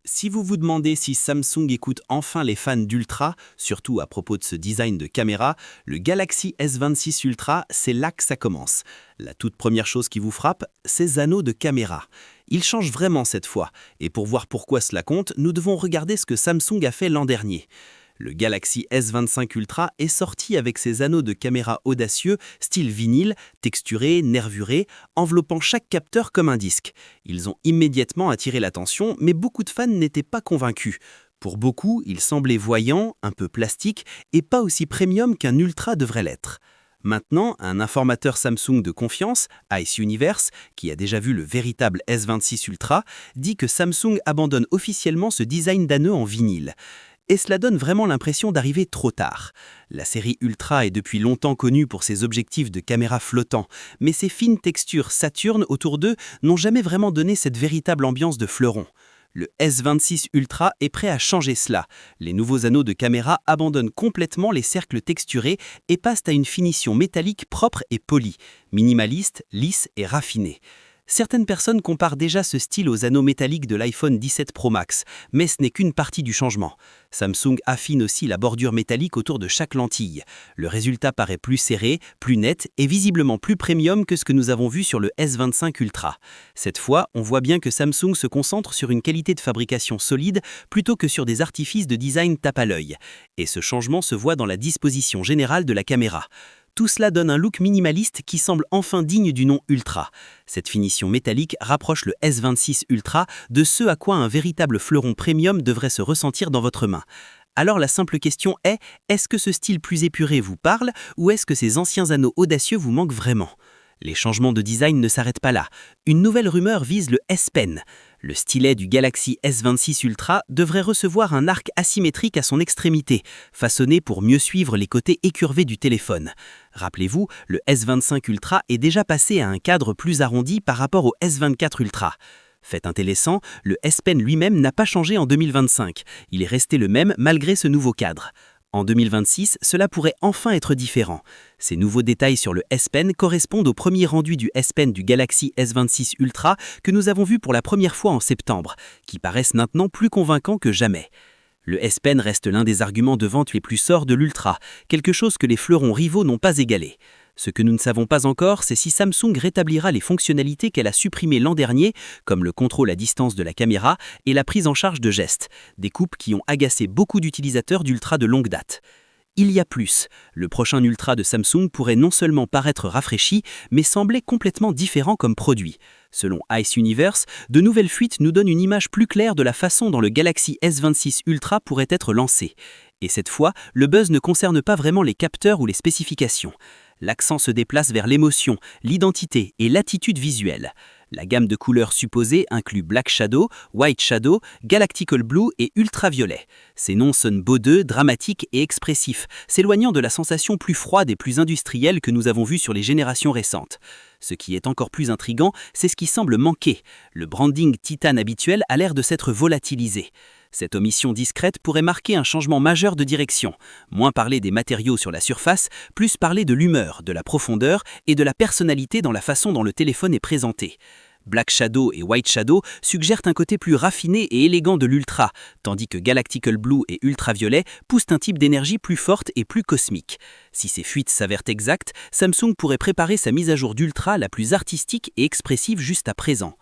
Si vous vous demandez si Samsung écoute enfin les fans d'Ultra, surtout à propos de ce design de caméra, le Galaxy S26 Ultra, c'est là que ça commence. La toute première chose qui vous frappe, ces anneaux de caméra. Ils changent vraiment cette fois, et pour voir pourquoi cela compte, nous devons regarder ce que Samsung a fait l'an dernier. Le Galaxy S25 Ultra est sorti avec ses anneaux de caméra audacieux, style vinyle, texturés, nervurés, enveloppant chaque capteur comme un disque. Ils ont immédiatement attiré l'attention, mais beaucoup de fans n'étaient pas convaincus. Pour beaucoup, ils semblaient voyants, un peu plastiques, et pas aussi premium qu'un Ultra devrait l'être. Maintenant, un informateur Samsung de confiance, Ice Universe, qui a déjà vu le véritable S26 Ultra, dit que Samsung abandonne officiellement ce design d'anneaux en vinyle. Et cela donne vraiment l'impression d'arriver trop tard. La série Ultra est depuis longtemps connue pour ses objectifs de caméra flottants, mais ses fines textures Saturn autour d'eux n'ont jamais vraiment donné cette véritable ambiance de fleuron. Le S26 Ultra est prêt à changer cela. Les nouveaux anneaux de caméra abandonnent complètement les cercles texturés et passent à une finition métallique propre et polie, minimaliste, lisse et raffinée. Certaines personnes comparent déjà ce style aux anneaux métalliques de l'iPhone 17 Pro Max, mais ce n'est qu'une partie du changement. Samsung affine aussi la bordure métallique autour de chaque lentille. Le résultat paraît plus serré, plus net et visiblement plus premium que ce que nous avons vu sur le S25 Ultra. Cette fois, on voit bien que Samsung se concentre sur une qualité de fabrication solide plutôt que sur des artifices de design tape à l'œil. Et ce changement se voit dans la disposition générale de la caméra. Tout cela donne un look minimaliste qui semble enfin digne du nom Ultra. Cette finition métallique rapproche le S26 Ultra de ce à quoi un véritable fleuron premium devrait se ressentir dans votre main. Alors la simple question est-ce que ce style plus épuré vous parle ou est-ce que ces anciens anneaux audacieux vous manquent vraiment ? Les changements de design ne s'arrêtent pas là. Une nouvelle rumeur vise le S Pen. Le stylet du Galaxy S26 Ultra devrait recevoir un arc asymétrique à son extrémité, façonné pour mieux suivre les côtés écurvés du téléphone. Rappelez-vous, le S25 Ultra est déjà passé à un cadre plus arrondi par rapport au S24 Ultra. Fait intéressant, le S Pen lui-même n'a pas changé en 2025. Il est resté le même malgré ce nouveau cadre. En 2026, cela pourrait enfin être différent. Ces nouveaux détails sur le S Pen correspondent au premier rendu du S Pen du Galaxy S26 Ultra que nous avons vu pour la première fois en septembre, qui paraissent maintenant plus convaincants que jamais. Le S Pen reste l'un des arguments de vente les plus sorts de l'Ultra, quelque chose que les fleurons rivaux n'ont pas égalé. Ce que nous ne savons pas encore, c'est si Samsung rétablira les fonctionnalités qu'elle a supprimées l'an dernier, comme le contrôle à distance de la caméra et la prise en charge de gestes, des coupes qui ont agacé beaucoup d'utilisateurs d'Ultra de longue date. Il y a plus. Le prochain Ultra de Samsung pourrait non seulement paraître rafraîchi, mais sembler complètement différent comme produit. Selon Ice Universe, de nouvelles fuites nous donnent une image plus claire de la façon dont le Galaxy S26 Ultra pourrait être lancé. Et cette fois, le buzz ne concerne pas vraiment les capteurs ou les spécifications. L'accent se déplace vers l'émotion, l'identité et l'attitude visuelle. La gamme de couleurs supposées inclut Black Shadow, White Shadow, Galactical Blue et Ultraviolet. Ces noms sonnent baudeux, dramatiques et expressifs, s'éloignant de la sensation plus froide et plus industrielle que nous avons vue sur les générations récentes. Ce qui est encore plus intriguant, c'est ce qui semble manquer. Le branding titane habituel a l'air de s'être volatilisé. Cette omission discrète pourrait marquer un changement majeur de direction. Moins parler des matériaux sur la surface, plus parler de l'humeur, de la profondeur et de la personnalité dans la façon dont le téléphone est présenté. Black Shadow et White Shadow suggèrent un côté plus raffiné et élégant de l'Ultra, tandis que Galactical Blue et Ultraviolet poussent un type d'énergie plus forte et plus cosmique. Si ces fuites s'avèrent exactes, Samsung pourrait préparer sa mise à jour d'Ultra la plus artistique et expressive juste à présent.